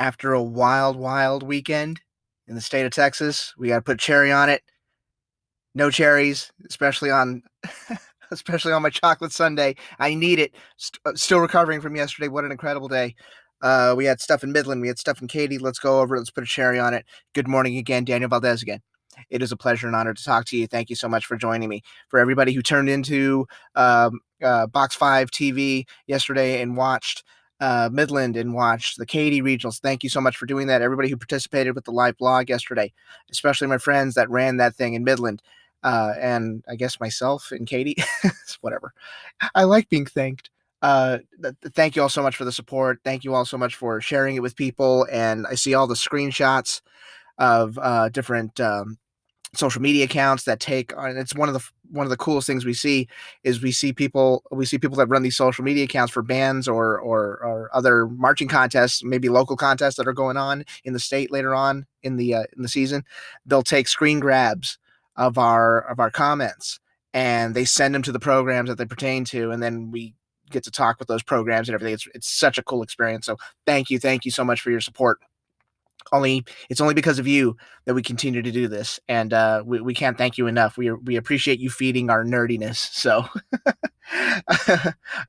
After a wild, wild weekend in the state of Texas, we got to put a cherry on it. No cherries, especially on especially on my chocolate sundae. I need it. Still recovering from yesterday. What an incredible day. We had stuff in Midland. We had stuff in Katy. Let's go over it. Let's put a cherry on it. Good morning again. Daniel Valdez again. It is a pleasure and honor to talk to you. Thank you so much for joining me. For everybody who turned into Box 5 TV yesterday and watched Midland and watched the Katy regionals, thank you so much for doing that. Everybody who participated with the live blog yesterday, especially my friends that ran that thing in Midland. And I guess myself and Katy, whatever. I like being thanked. Thank you all so much for the support. Thank you all so much for sharing it with people. And I see all the screenshots of different social media accounts that take on. It's one of the coolest things we see is we see people that run these social media accounts for bands or other marching contests, maybe local contests that are going on in the state later on in the season. They'll take screen grabs of our comments and they send them to the programs that they pertain to, and then we get to talk with those programs and everything. It's such a cool experience. So thank you so much for your support. It's only because of you that we continue to do this, and we can't thank you enough. We appreciate you feeding our nerdiness. So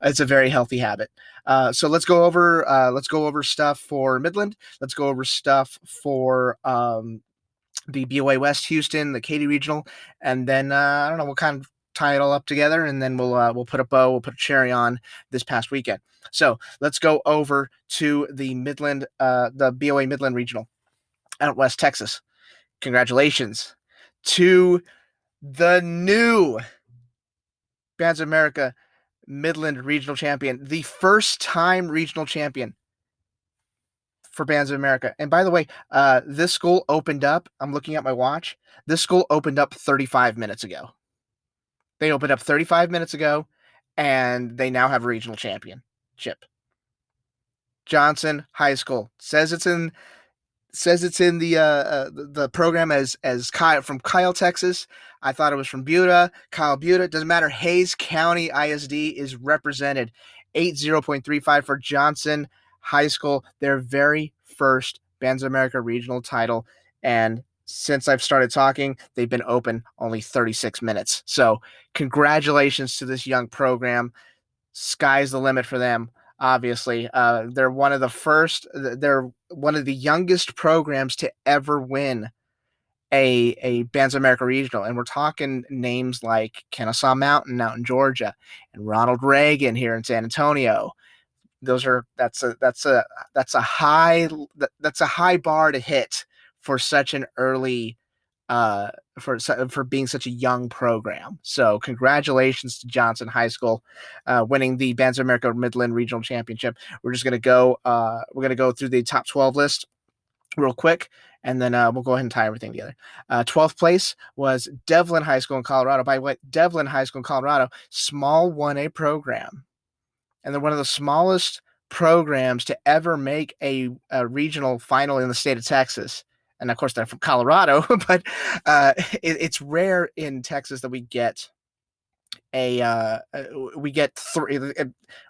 it's a very healthy habit. So let's go over stuff for Midland. Let's go over stuff for the BOA West Houston, the Katy Regional, and then I don't know, we'll kind of tie it all up together, and then we'll put a cherry on this past weekend. So let's go over to the Midland, the BOA Midland Regional out West Texas. Congratulations to the new Bands of America Midland Regional Champion, the first time regional champion for Bands of America. And by the way, this school opened up, I'm looking at my watch, this school opened up 35 minutes ago. They opened up 35 minutes ago, and they now have a regional championship. Johnson High School says it's in the program as Kyle from Kyle, Texas. I thought it was from Buda. Kyle Buda. Doesn't matter. Hayes County ISD is represented. 80.35 for Johnson High School, their very first Bands of America regional title. And since I've started talking, they've been open only 36 minutes. So congratulations to this young program. Sky's the limit for them. Obviously, they're one of the youngest programs to ever win a Bands of America regional, and we're talking names like Kennesaw Mountain out in Georgia and Ronald Reagan here in San Antonio. That's a high bar to hit for such an early for being such a young program. So congratulations to Johnson High School winning the Bands of America Midland Regional Championship. We're just gonna go through the top 12 list real quick, and then we'll go ahead and tie everything together. 12th place was Devlin High School in Colorado. By the way, Devlin High School in Colorado, small 1A program, and they're one of the smallest programs to ever make a regional final in the state of Texas. And of course, they're from Colorado, but it's rare in Texas that we get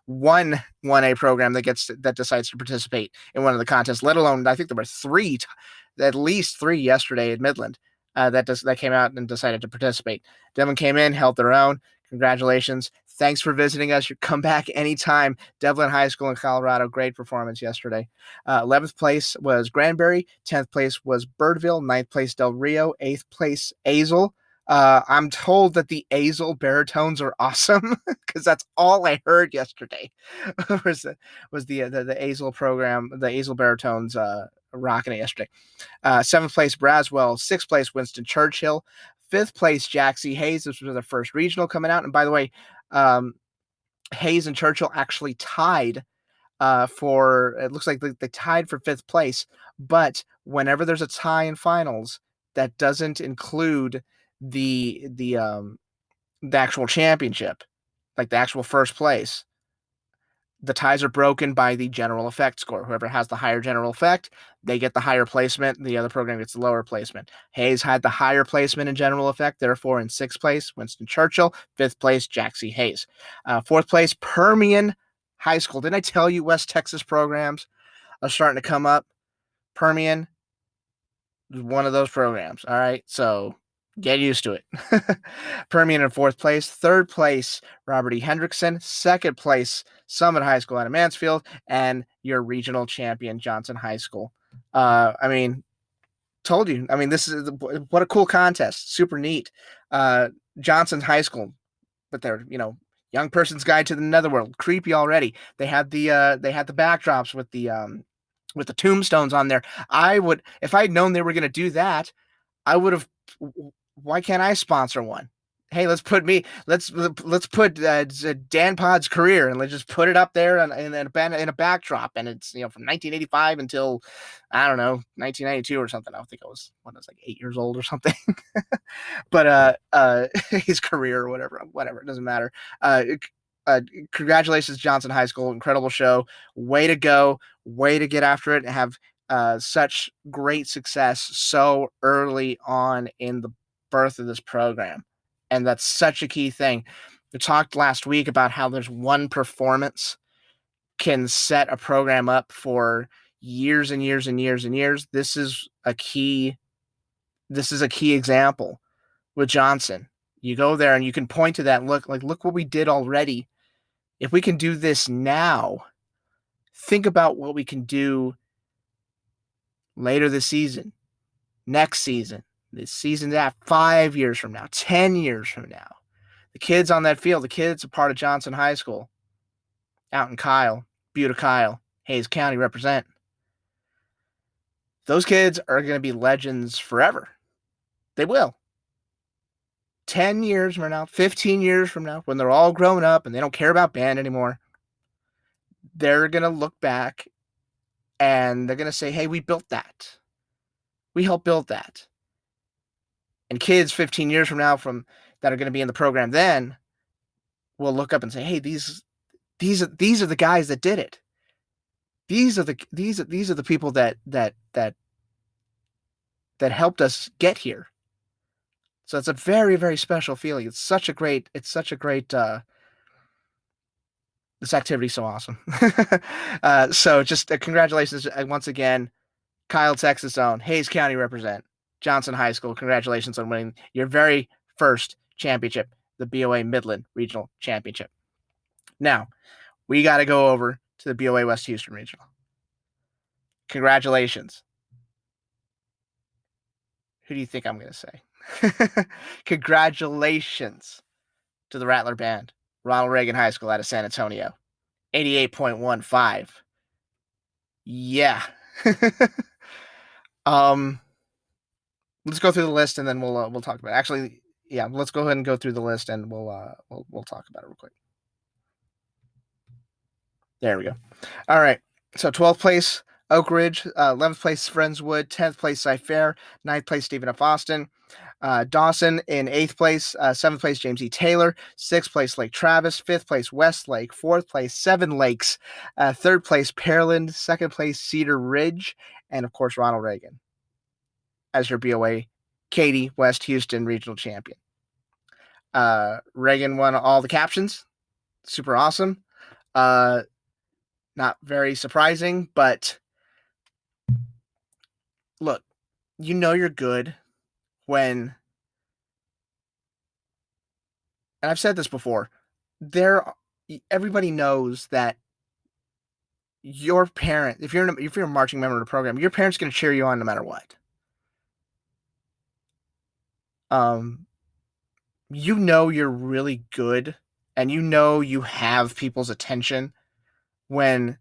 one 1A program that decides to participate in one of the contests. Let alone, I think there were at least three yesterday at Midland that came out and decided to participate. Devlin came in, held their own. Congratulations. Thanks for visiting us. You come back anytime. Devlin High School in Colorado, great performance yesterday. 11th place was Granbury. 10th place was Birdville. 9th place Del Rio. 8th place Azle. I'm told that the Azle baritones are awesome because that's all I heard yesterday was the Azle program, the Azle baritones rocking it yesterday. 7th place Braswell. 6th place Winston Churchill. 5th place Jackson Hayes. This was their first regional coming out. And by the way, Hayes and Churchill actually tied it looks like they tied for 5th place. But whenever there's a tie in finals, that doesn't include the actual championship, like the actual first place. The ties are broken by the general effect score. Whoever has the higher general effect, they get the higher placement. The other program gets the lower placement. Hayes had the higher placement in general effect, therefore in 6th place, Winston Churchill. 5th place, Jackson Hayes. 4th place, Permian High School. Didn't I tell you West Texas programs are starting to come up? Permian is one of those programs. All right. So get used to it. Permian in 4th place. 3rd place, Robert E. Hendrickson. 2nd place, Summit High School out of Mansfield. And your regional champion, Johnson High School. I mean, told you. I mean, this is what a cool contest. Super neat. Johnson High School, but they're, young person's guide to the netherworld. Creepy already. They had the backdrops with the tombstones on there. I would, if I had known they were going to do that, I would have. Why can't I sponsor one? Hey, let's put Dan Pod's career, and let's just put it up there in a backdrop, and it's from 1985 until I don't know 1992 or something. I think I was like 8 years old or something. But his career or whatever, it doesn't matter. Congratulations, Johnson High School, incredible show. Way to go, way to get after it and have such great success so early on in the birth of this program. And that's such a key thing. We talked last week about how there's one performance can set a program up for years and years and years and years. This is a key example with Johnson. You go there and you can point to that and look what we did already. If we can do this now, think about what we can do later this season, next season, this season, that 5 years from now, 10 years from now. The kids on that field, the kids are part of Johnson High School out in Kyle, Butte, Kyle, Hayes County represent. Those kids are going to be legends forever. They will. 10 years from now, 15 years from now, when they're all grown up and they don't care about band anymore, they're going to look back and they're going to say, hey, we built that. We helped build that. And kids 15 years from now that are going to be in the program then will look up and say, hey, these are the guys that did it. These are the people that helped us get here. So it's a very, very special feeling. It's such a great this activity is so awesome. So just congratulations once again, Kyle, Texas own, Hayes County represent, Johnson High School. Congratulations on winning your very first championship, the BOA Midland Regional Championship. Now, we got to go over to the BOA West Houston Regional. Congratulations. Who do you think I'm going to say? Congratulations to the Rattler Band, Ronald Reagan High School out of San Antonio. 88.15. Yeah. Let's go through the list and then we'll talk about it. Actually, yeah, let's go ahead and go through the list and we'll talk about it real quick. There we go. All right. So 12th place, Oak Ridge. 11th place, Friendswood. 10th place, Cy-Fair. 9th place, Stephen F. Austin. Dawson in 8th place. 7th place, James E. Taylor. 6th place, Lake Travis. 5th place, Westlake. 4th place, Seven Lakes. 3rd place, Pearland. 2nd place, Cedar Ridge. And, of course, Ronald Reagan as your BOA Katy West Houston Regional Champion. Reagan won all the captions. Super awesome. Not very surprising, but look, you're good when, and I've said this before, everybody knows that your parent, if you're a marching member of the program, your parent's going to cheer you on no matter what. You're really good and you have people's attention when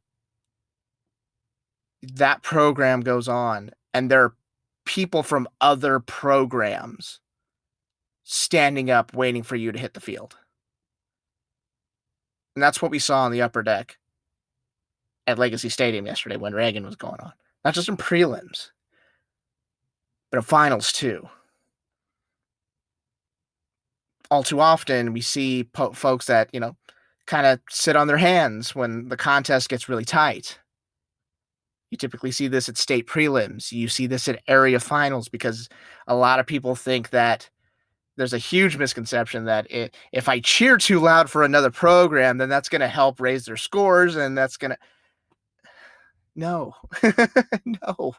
that program goes on and there are people from other programs standing up waiting for you to hit the field. And that's what we saw on the upper deck at Legacy Stadium yesterday when Reagan was going on. Not just in prelims, but in finals too. All too often we see folks that, kind of sit on their hands when the contest gets really tight. You typically see this at state prelims. You see this at area finals because a lot of people think that there's a huge misconception that if I cheer too loud for another program, then that's going to help raise their scores and that's going to... No. No.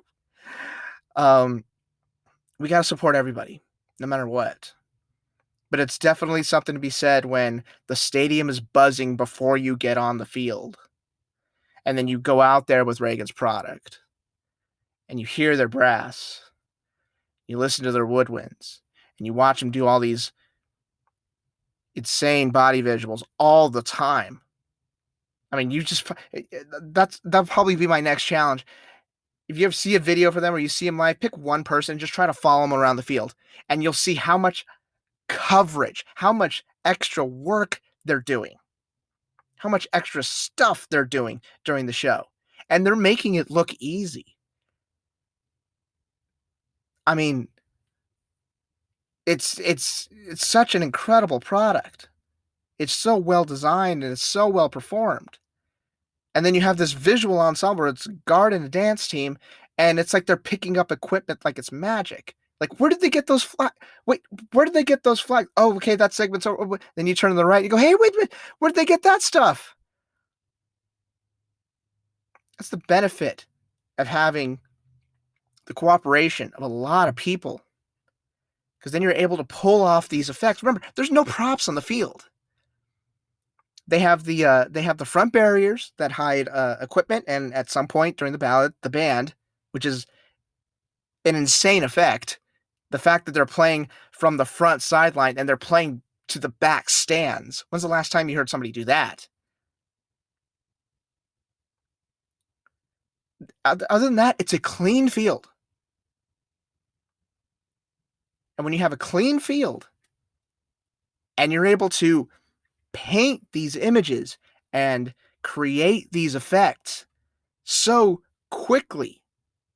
We got to support everybody, no matter what. But it's definitely something to be said when the stadium is buzzing before you get on the field. And then you go out there with Reagan's product and you hear their brass, you listen to their woodwinds, and you watch them do all these insane body visuals all the time. I mean, that'll probably be my next challenge. If you ever see a video for them or you see them live, pick one person, just try to follow them around the field, and you'll see how much coverage, how much extra work they're doing, how much extra stuff they're doing during the show. And they're making it look easy. I mean, it's such an incredible product. It's so well designed and it's so well performed. And then you have this visual ensemble. It's a guard and a dance team, and it's like they're picking up equipment like it's magic. Like, where did they get those flags? Wait, where did they get those flags? Oh, okay, that segment's over. Then you turn to the right, you go, hey, wait a minute, where did they get that stuff? That's the benefit of having the cooperation of a lot of people, because then you're able to pull off these effects. Remember, there's no props on the field. They have the front barriers that hide equipment, and at some point during the ballad, the band, which is an insane effect. The fact that they're playing from the front sideline and they're playing to the back stands. When's the last time you heard somebody do that? Other than that, it's a clean field. And when you have a clean field and you're able to paint these images and create these effects so quickly,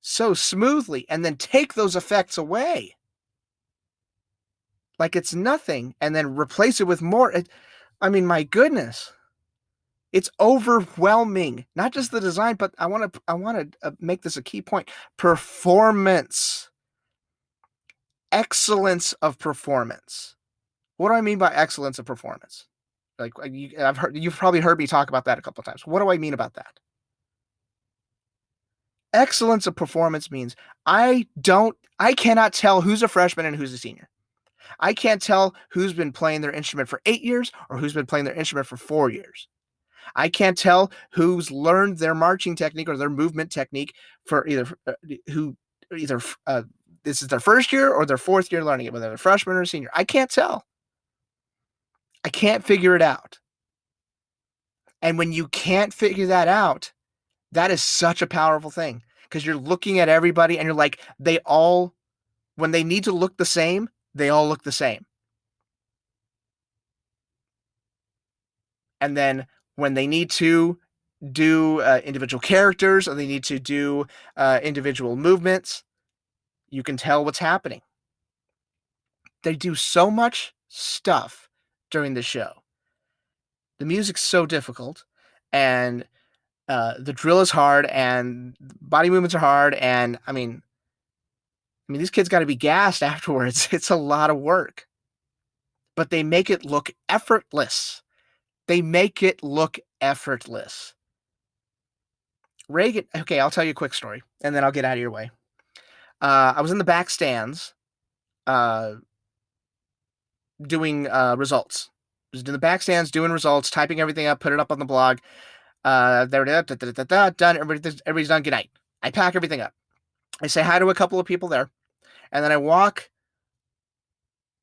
so smoothly, and then take those effects away like it's nothing, and then replace it with more. I mean, my goodness, it's overwhelming. Not just the design, but I want to make this a key point: performance, excellence of performance. What do I mean by excellence of performance? Like, you've probably heard me talk about that a couple of times. What do I mean about that? Excellence of performance means I cannot tell who's a freshman and who's a senior. I can't tell who's been playing their instrument for 8 years or who's been playing their instrument for 4 years. I can't tell who's learned their marching technique or their movement technique for either this is their first year or their fourth year learning it, whether they're a freshman or a senior. I can't tell. I can't figure it out. And when you can't figure that out, that is such a powerful thing, because you're looking at everybody and you're like, when they need to look the same, they all look the same. And then when they need to do individual characters or they need to do individual movements, you can tell what's happening. They do so much stuff during the show. The music's so difficult, and the drill is hard, and body movements are hard, and I mean, these kids got to be gassed afterwards. It's a lot of work, but they make it look effortless. Reagan, okay, I'll tell you a quick story, and then I'll get out of your way. I was in the back stands doing results. I was in the back stands doing results, typing everything up, put it up on the blog. Done. Everybody's done. Good night. I pack everything up. I say hi to a couple of people there, and then I walk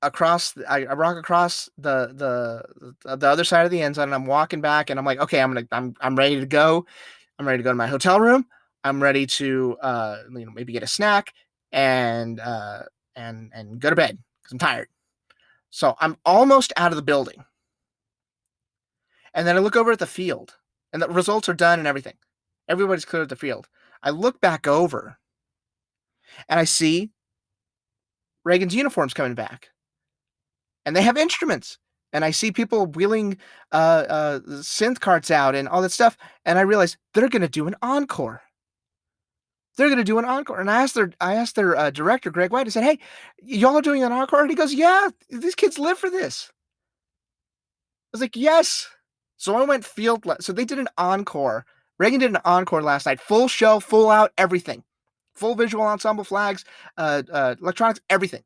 across. I walk across the other side of the end zone, and I'm walking back, and I'm like, okay, I'm ready to go. I'm ready to go to my hotel room. I'm ready to maybe get a snack and go to bed because I'm tired. So I'm almost out of the building, and then I look over at the field, and the results are done and everything. Everybody's cleared the field. I look back over, and I see Reagan's uniforms coming back, and they have instruments. And I see people wheeling synth carts out and all that stuff, and I realize they're going to do an encore. And I asked their director, Greg White. I said, "Hey, y'all are doing an encore?" And he goes, "Yeah, these kids live for this." I was like, "Yes." So I went so they did an encore. Reagan did an encore last night, full show, full out, everything. full visual ensemble flags, electronics, everything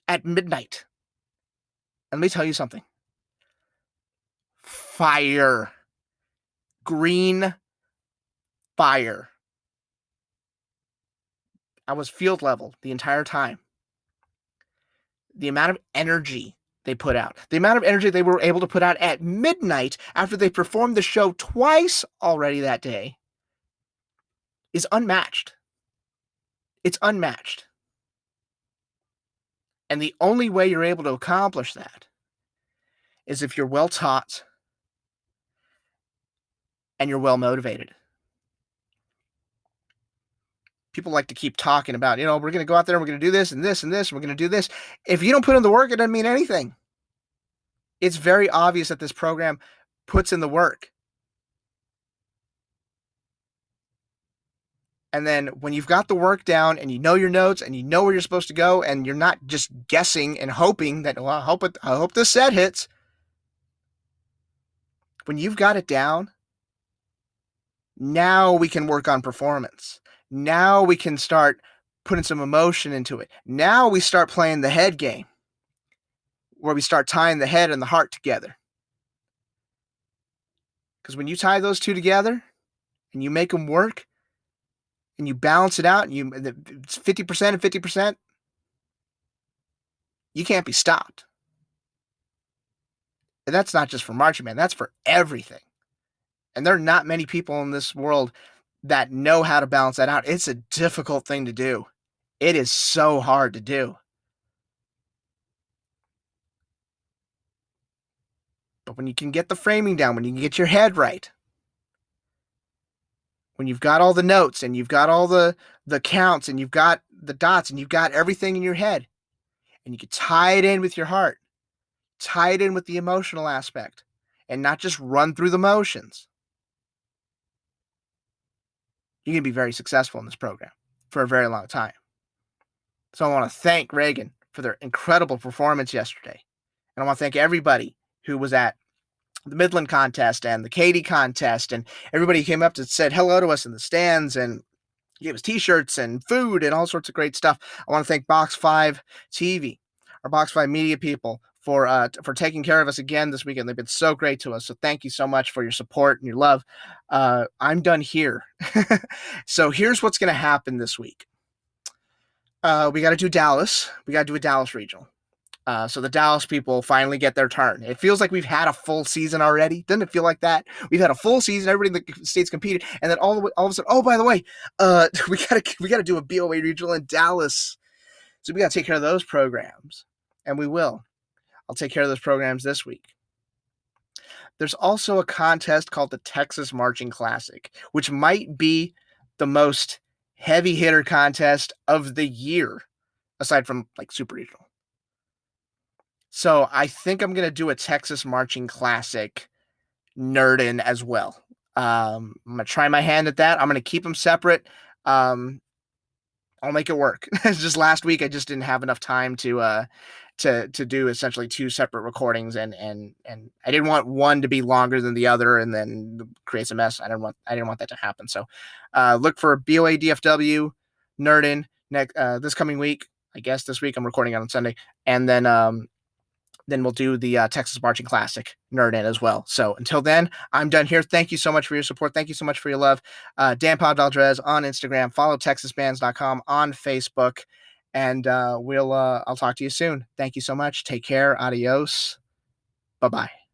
at midnight. And let me tell you something. Fire. Green fire. I was field level the entire time. The amount of energy they put out, the amount of energy they were able to put out at midnight after they performed the show twice already that day is unmatched. It's unmatched. And the only way you're able to accomplish that is if you're well taught and you're well motivated. People like to keep talking about, we're going to go out there and we're going to do this and this and this, and we're going to do this. If you don't put in the work, it doesn't mean anything. It's very obvious that this program puts in the work. And then when you've got the work down and you know your notes and you know where you're supposed to go and you're not just guessing and hoping that, well, I hope this set hits. When you've got it down, now we can work on performance. Now we can start putting some emotion into it. Now we start playing the head game, where we start tying the head and the heart together. Because when you tie those two together and you make them work and you balance it out, and it's 50% and 50%, you can't be stopped. And that's not just for marching band, that's for everything. And there are not many people in this world that know how to balance that out. It's a difficult thing to do. It is so hard to do. But when you can get the framing down, when you can get your head right, when you've got all the notes and you've got all the counts and you've got the dots and you've got everything in your head, and you can tie it in with your heart, tie it in with the emotional aspect, and not just run through the motions, you can be very successful in this program for a very long time. So I want to thank Reagan for their incredible performance yesterday. And I want to thank everybody who was at the Midland contest and the Katy contest, and everybody who came up and said hello to us in the stands and gave us t-shirts and food and all sorts of great stuff. I want to thank Box 5 TV, our Box 5 media people, for taking care of us again this weekend. They've been so great to us. So thank you so much for your support and your love. I'm done here. So here's what's going to happen this week. We got to do Dallas. We got to do a Dallas regional. So the Dallas people finally get their turn. It feels like we've had a full season already. Doesn't it feel like that? We've had a full season. Everybody in the states competed, and then all of a sudden, oh, by the way, we gotta do a BOA regional in Dallas. So we gotta take care of those programs, and we will. I'll take care of those programs this week. There's also a contest called the Texas Marching Classic, which might be the most heavy hitter contest of the year, aside from like Super Regional. So I think I'm going to do a Texas Marching Classic nerd in as well. I'm going to try my hand at that. I'm going to keep them separate. I'll make it work. Just last week, I just didn't have enough time to do essentially two separate recordings, and I didn't want one to be longer than the other and then creates a mess. I didn't want that to happen. So look for BOA DFW nerd in this coming week. I guess this week I'm recording it on Sunday, and then we'll do the Texas Marching Classic nerd in as well. So until then, I'm done here. Thank you so much for your support. Thank you so much for your love. Dan Valdez on Instagram. Follow TxBands.com on Facebook. And I'll talk to you soon. Thank you so much. Take care. Adios. Bye-bye.